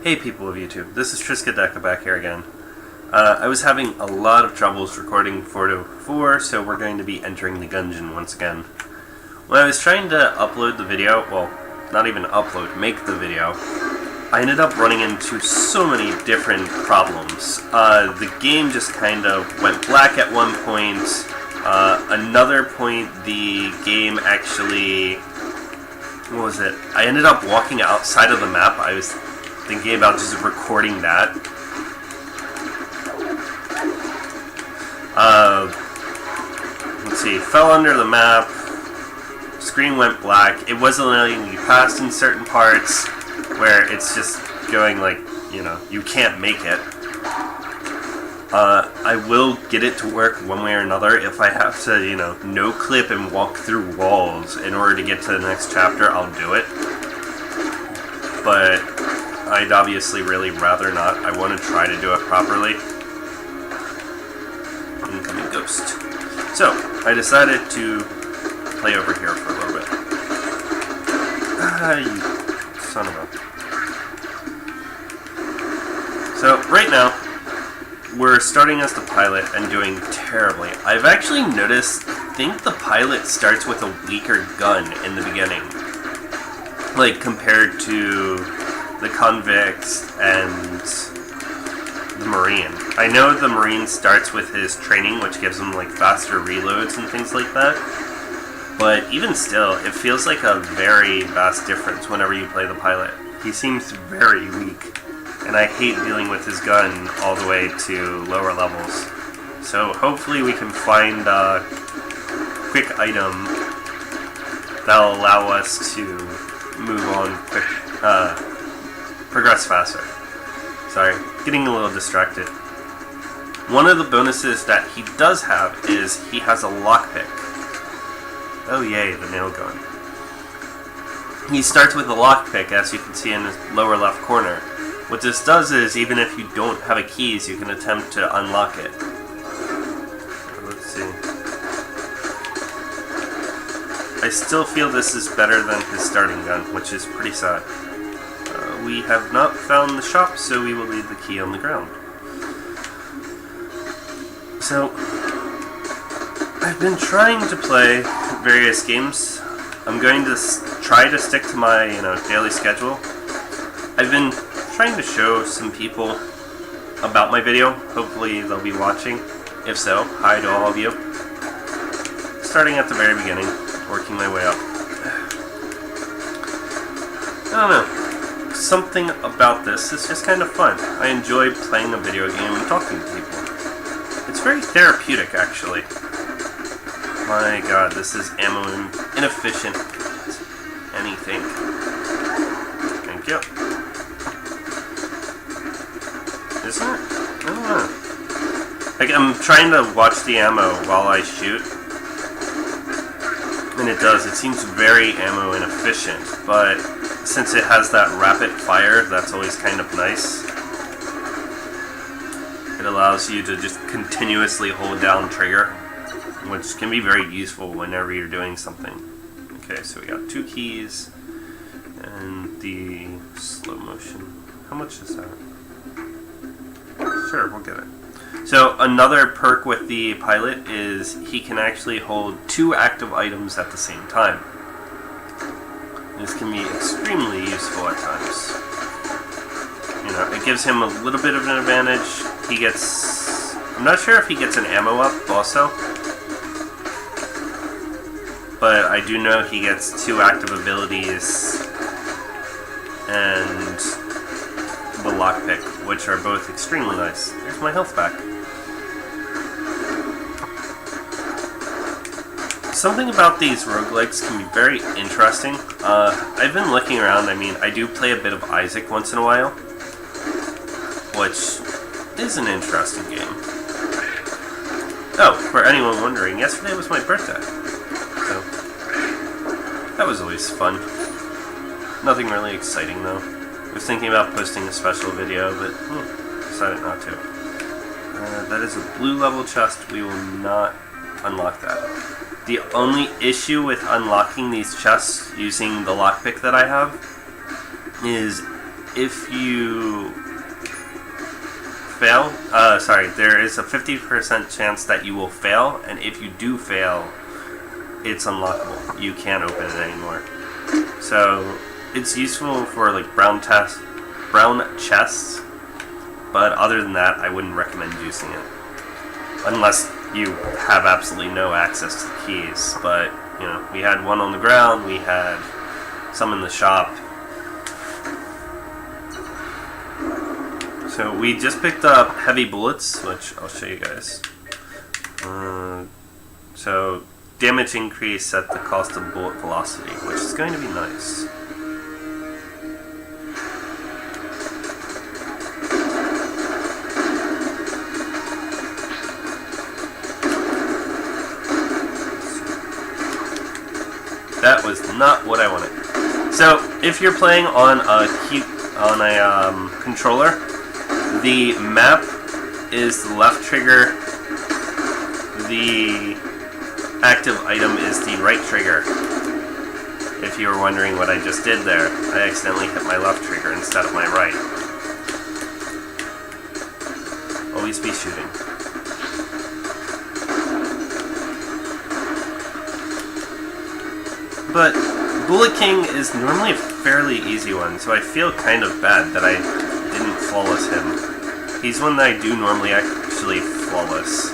Hey people of YouTube, this is Triskadeka back here again. I was having a lot of troubles recording 404, so we're going to be entering the Gungeon once again. When I was trying to upload the video, well, not even upload, make the video, I ended up running into so many different problems. The game just kind of went black at one point. Another point, the game actually... what was it? I ended up walking outside of the map. I was thinking about just recording that. Let's see, fell under the map, screen went black, it wasn't letting me pass in certain parts where it's just going like, you know, you can't make it. I will get it to work one way or another. If I have to, you know, no clip and walk through walls in order to get to the next chapter, I'll do it. But I'd obviously really rather not. I want to try to do it properly. Incoming ghost. So, I decided to play over here for a little bit. You son of a... So, right now, we're starting as the pilot and doing terribly. I've actually noticed, I think the pilot starts with a weaker gun in the beginning. Like, compared to the convicts and the Marine. I know the Marine starts with his training, which gives him like faster reloads and things like that. But even still, it feels like a very vast difference whenever you play the pilot. He seems very weak, and I hate dealing with his gun all the way to lower levels. So hopefully we can find a quick item that'll allow us to move on quick, progress faster. Sorry, getting a little distracted. One of the bonuses that he does have is he has a lockpick. Oh yay, the nail gun. He starts with a lockpick, as you can see in the lower left corner. What this does is, even if you don't have a keys, you can attempt to unlock it. Let's see. I still feel this is better than his starting gun, which is pretty sad. We have not found the shop, so we will leave the key on the ground. So, I've been trying to play various games. I'm going to try to stick to my, daily schedule. I've been trying to show some people about my video. Hopefully they'll be watching. If so, hi to all of you. Starting at the very beginning, working my way up. I don't know. Something about this is just kind of fun. I enjoy playing a video game and talking to people. It's very therapeutic, actually. My god, this is ammo inefficient. Anything. Thank you. Isn't it? I don't know. Like, I'm trying to watch the ammo while I shoot. And it does. It seems very ammo inefficient, but since it has that rapid fire, that's always kind of nice. It allows you to just continuously hold down trigger, which can be very useful whenever you're doing something. Okay, so we got 2 keys, and the slow motion. How much is that? Sure, we'll get it. So another perk with the pilot is he can actually hold 2 active items at the same time. This can be extremely useful at times. It gives him a little bit of an advantage. He gets... I'm not sure if he gets an ammo up also. But I do know he gets 2 active abilities and the lockpick, which are both extremely nice. There's my health back. Something about these roguelikes can be very interesting. I've been looking around. I mean, I do play a bit of Isaac once in a while, which is an interesting game. Oh, for anyone wondering, yesterday was my birthday. So, that was always fun. Nothing really exciting, though. I was thinking about posting a special video, but decided not to. That is a blue level chest. We will not unlock that. The only issue with unlocking these chests using the lockpick that I have is if you fail, there is a 50% chance that you will fail, and if you do fail, it's unlockable. You can't open it anymore. So it's useful for like brown chests, but other than that, I wouldn't recommend using it unless you have absolutely no access to the keys. But you know, we had one on the ground, we had some in the shop. So we just picked up heavy bullets, which I'll show you guys. So damage increase at the cost of bullet velocity, which is going to be nice. That was not what I wanted. So if you're playing on a controller, the map is the left trigger, the active item is the right trigger. If you were wondering what I just did there, I accidentally hit my left trigger instead of my right. Always be shooting. But Bullet King is normally a fairly easy one, so I feel kind of bad that I didn't flawless him. He's one that I do normally actually flawless,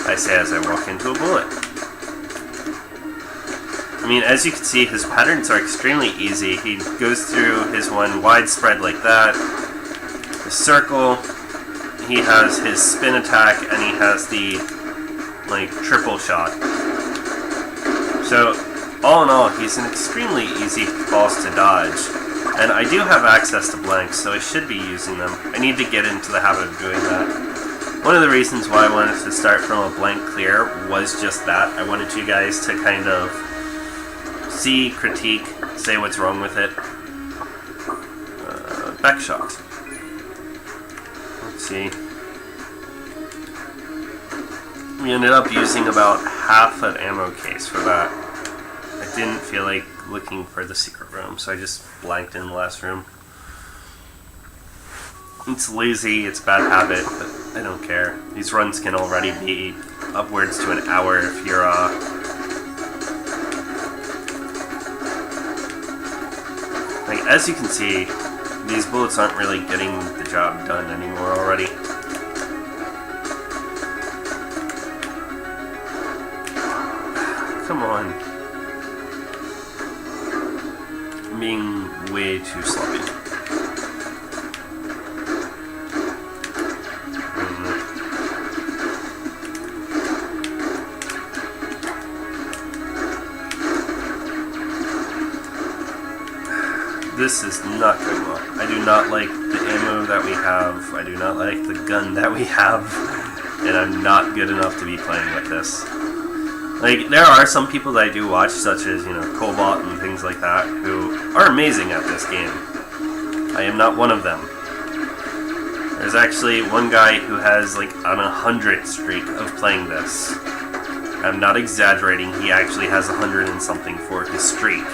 I say as I walk into a bullet. I mean, as you can see, his patterns are extremely easy. He goes through his one widespread like that, the circle, he has his spin attack, and he has the, like, triple shot. So, all in all, he's an extremely easy boss to dodge. And I do have access to blanks, so I should be using them. I need to get into the habit of doing that. One of the reasons why I wanted to start from a blank clear was just that. I wanted you guys to kind of see, critique, say what's wrong with it. Back shot. Let's see. We ended up using about half an ammo case for that. I didn't feel like looking for the secret room, so I just blanked in the last room. It's lazy, it's a bad habit, but I don't care. These runs can already be upwards to an hour if you're, like, as you can see, these bullets aren't really getting the job done anymore already. Come on. I'm being way too sloppy. This is not going well. I do not like the ammo that we have. I do not like the gun that we have. And I'm not good enough to be playing with this. Like, there are some people that I do watch, such as, you know, Cobalt and things like that, who are amazing at this game. I am not one of them. There's actually one guy who has, like, an 100 streak of playing this. I'm not exaggerating, he actually has 100 and something for his streak.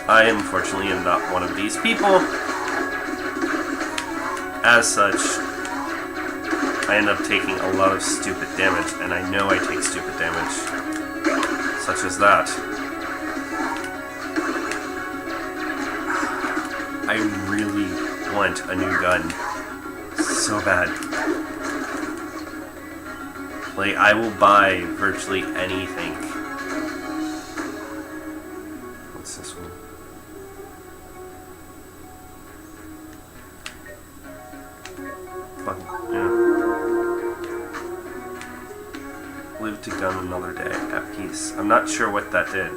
I, unfortunately, am not one of these people. As such, I end up taking a lot of stupid damage, and I know I take stupid damage, such as that. I really want a new gun so bad. Like, I will buy virtually anything. What's this one? Yeah. Live to gun another day at peace. I'm not sure what that did.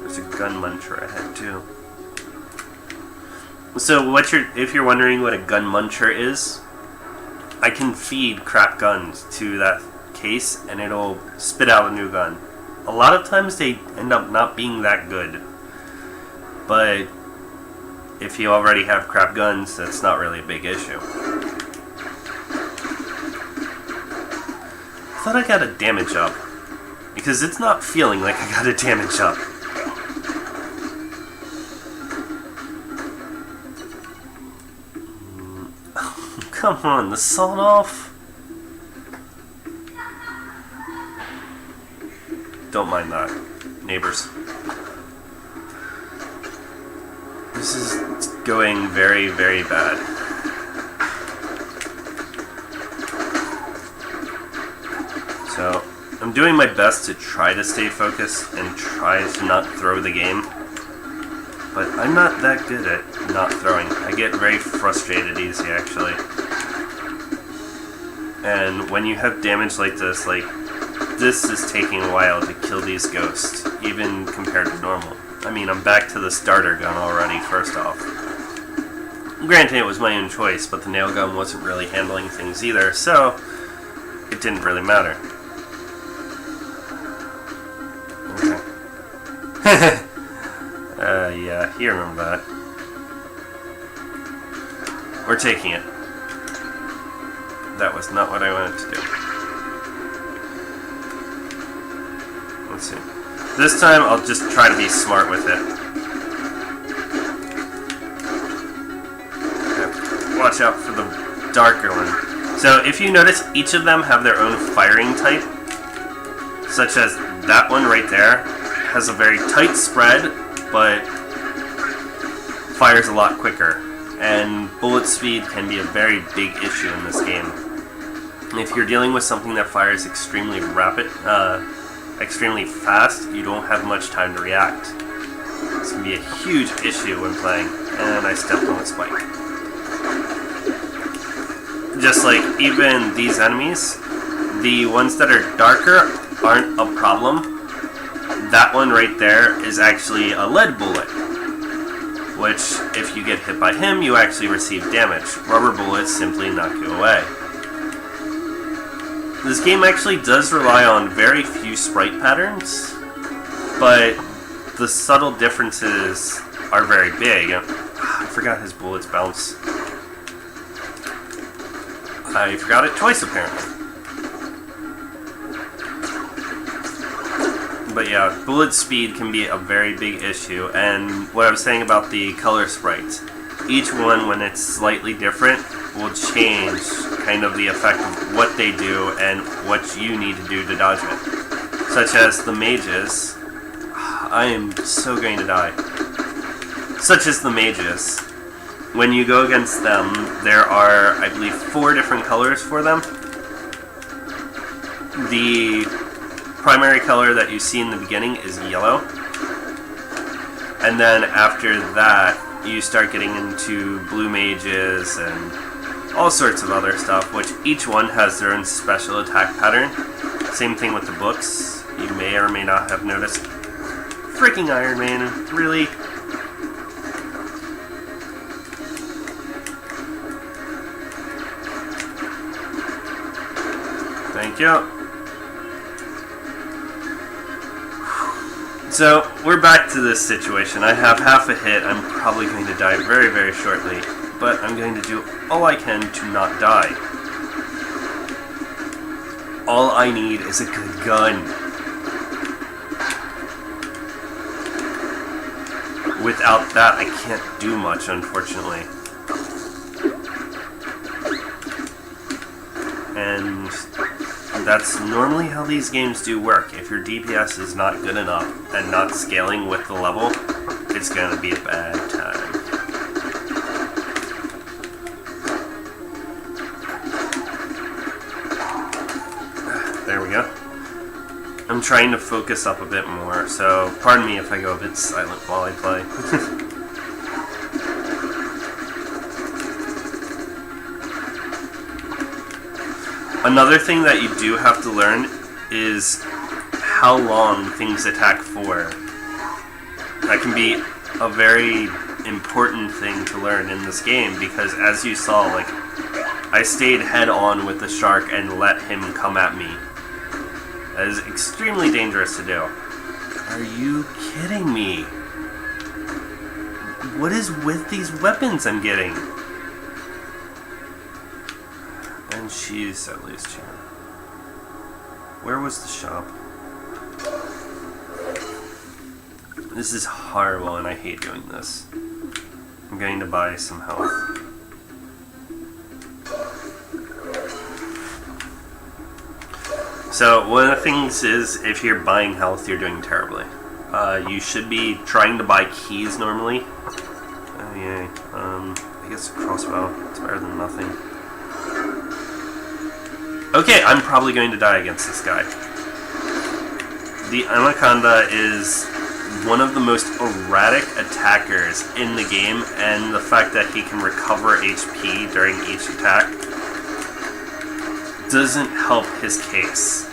There's a gun muncher ahead too. So if you're wondering what a gun muncher is, I can feed crap guns to that case and it'll spit out a new gun. A lot of times they end up not being that good, but if you already have crap guns, that's not really a big issue. I thought I got a damage up, because it's not feeling like I got a damage up. Come on, the sawed off. Don't mind that, neighbors. This is going very, very bad. So, I'm doing my best to try to stay focused and try to not throw the game. But I'm not that good at not throwing. I get very frustrated easy, actually. And when you have damage like this is taking a while to kill these ghosts, even compared to normal. I mean, I'm back to the starter gun already, first off. Granted, it was my own choice, but the nail gun wasn't really handling things either, so it didn't really matter. Okay. Yeah, you remember that. We're taking it. That was not what I wanted to do. Let's see. This time, I'll just try to be smart with it. Okay. Watch out for the darker one. So, if you notice, each of them have their own firing type. Such as that one right there has a very tight spread, but fires a lot quicker. And bullet speed can be a very big issue in this game. If you're dealing with something that fires extremely extremely fast, you don't have much time to react. This can be a huge issue when playing. And I stepped on a spike. Just like even these enemies, the ones that are darker aren't a problem. That one right there is actually a lead bullet, which if you get hit by him, you actually receive damage. Rubber bullets simply knock you away. This game actually does rely on very few sprite patterns, but the subtle differences are very big. I forgot his bullets bounce. I forgot it twice, apparently. But yeah, bullet speed can be a very big issue, and what I was saying about the color sprites, each one, when it's slightly different, will change kind of the effect of what they do and what you need to do to dodge it. Such as the mages. I am so going to die. Such as the mages. When you go against them, there are, I believe, 4 different colors for them. The primary color that you see in the beginning is yellow. And then after that, you start getting into blue mages and all sorts of other stuff, which each one has their own special attack pattern. Same thing with the books. You may or may not have noticed. Freaking Iron Man, really? Thank you. So, we're back to this situation. I have half a hit. I'm probably going to die very, very shortly. But I'm going to do all I can to not die. All I need is a good gun. Without that, I can't do much, unfortunately. And that's normally how these games do work. If your DPS is not good enough and not scaling with the level, it's going to be a bad time. There we go. I'm trying to focus up a bit more, so pardon me if I go a bit silent while I play. Another thing that you do have to learn is how long things attack for. That can be a very important thing to learn in this game, because as you saw, like, I stayed head on with the shark and let him come at me. That is extremely dangerous to do. Are you kidding me? What is with these weapons I'm getting? And she's at least here. Where was the shop? This is horrible and I hate doing this. I'm going to buy some health. So one of the things is, if you're buying health, you're doing terribly. You should be trying to buy keys normally. Oh yay. I guess a crossbow. It's better than nothing. Okay, I'm probably going to die against this guy. The Anaconda is one of the most erratic attackers in the game, and the fact that he can recover HP during each attack doesn't help his case.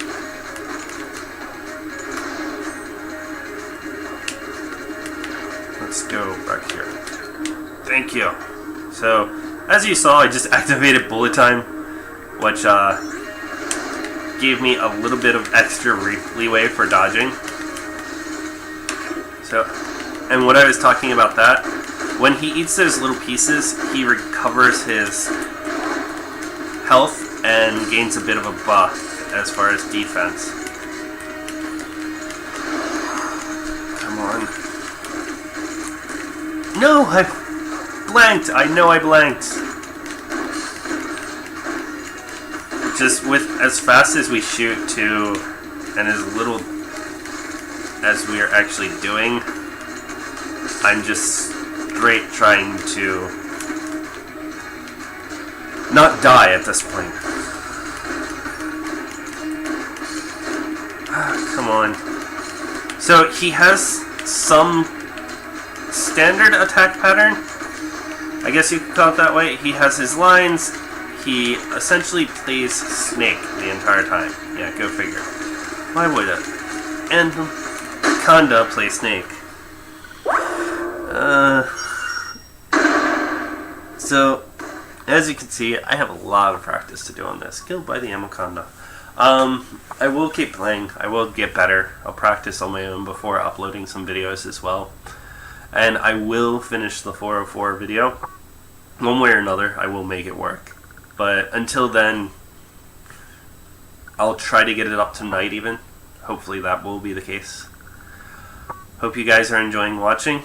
Let's go back here. Thank you. So, as you saw, I just activated bullet time, which gave me a little bit of extra leeway for dodging. So, and what I was talking about that, when he eats those little pieces, he recovers his health and gains a bit of a buff as far as defense. Come on. No, I blanked. I know I blanked. Just with as fast as we shoot to, and as little as we are actually doing, I'm just straight trying to not die at this point. Come on. So he has some standard attack pattern, I guess you could call it that way. He has his lines. He essentially plays Snake the entire time. Yeah, go figure. Why would it? And Anaconda play Snake. So, as you can see, I have a lot of practice to do on this. Killed by the Anaconda. I will keep playing. I will get better. I'll practice on my own before uploading some videos as well. And I will finish the 404 video. One way or another, I will make it work. But until then, I'll try to get it up tonight even. Hopefully that will be the case. Hope you guys are enjoying watching.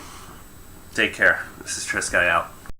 Take care. This is Trisky out.